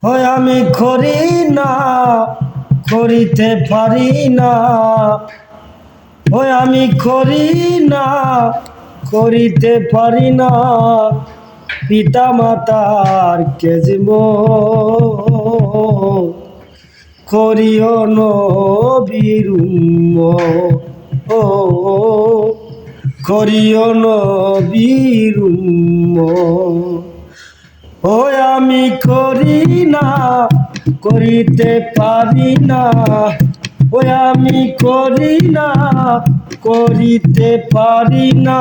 হয় আমি করি না, করিতে পারি না। হয় আমি করি না, করিতে পারি না। পিতা মাতার কেজব করিও নবীর ও করিও নবীর ও আমি করি না, করিতে পারি না। ও আমি করি না, করিতে পারি না।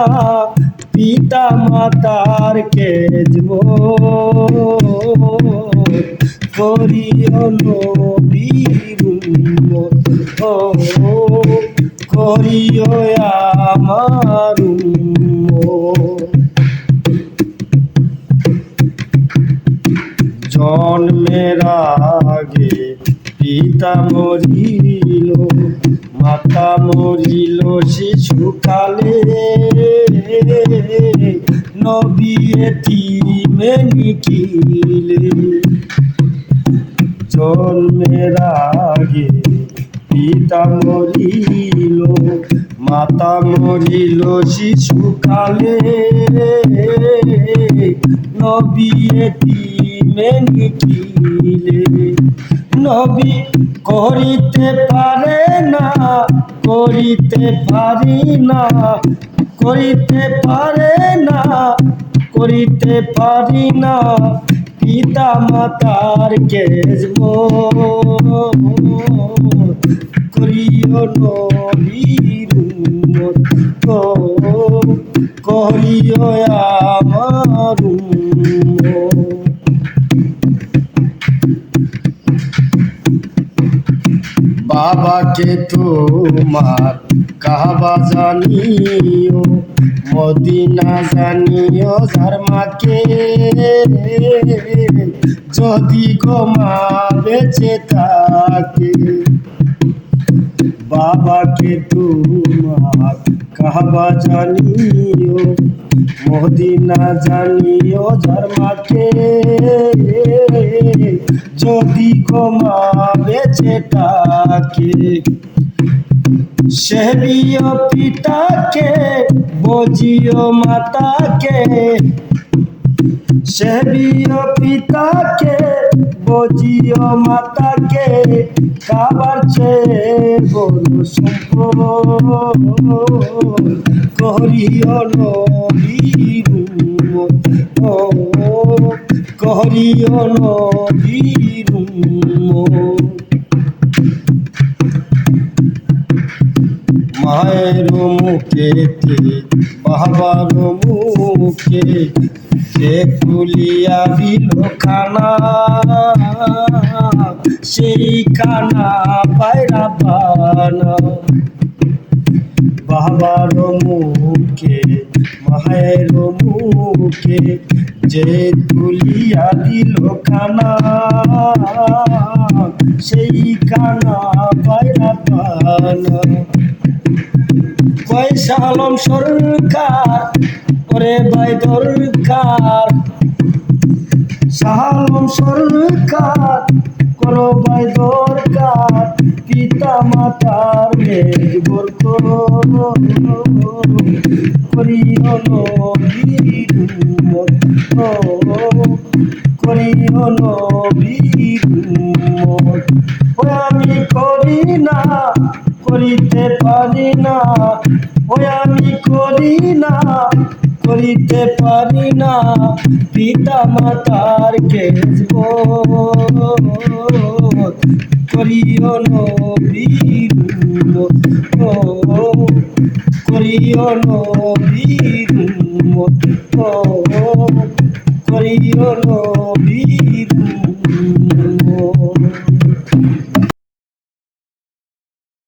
পিতা মাতার কেজব করিও নবীর ও করিও আমার জন্মের আগে পিতা মরিল, মাতা মরিল শিশুকালে। নবী এতিমে নিখিলে। জন্মের আগে পিতা মরিল, মাতা মরিল শিশুকালে। নবী এতিমে নিখিলে। নবী করিতে পারে না, করিতে পারি না। করিতে পারে না, করিতে পারি না। পিতা মাতার কেজব করিও নবীর করিও আমার বাবাকে তোমার কাবা জানিও, মদিনা জানিও যার মাকে। যদি গোমা বেঁচে থাকে, বাবাকে তোমার কাবা জানিও, মদিনা জানিও যার মাকে। যদি গোমা বেঁচে থাকে, সেবিও পিতাকে, বজিও মাতাকে। সেবিও পিতাকে, বজিও মাতাকে। কাবার চেয়ে বড় সম্পদ করিও নবীর করিও নবীর মায়ের মুখেতে বাবার মুখে সে তুলিয়া দিল খানা। সেই খানা পায়রা পানা। বাবার মুখে মায়ের মুখে যে তুলিয়া দিল খানা। সেই খানা পায়রা পানা। পয়সা আলম সরকার ওরে ভাই দরকার। শাহ আলম সরকার করো ভাই দরকার। পিতা মাতার মেঘবর করিও নবীর করিও নবীর ও আমি করি না, করিতে পারি না। ও আমি করি না, করিতে পারি না। পিতা মাতার কেজব করিও নবীর করিও নবীর করিও নবীর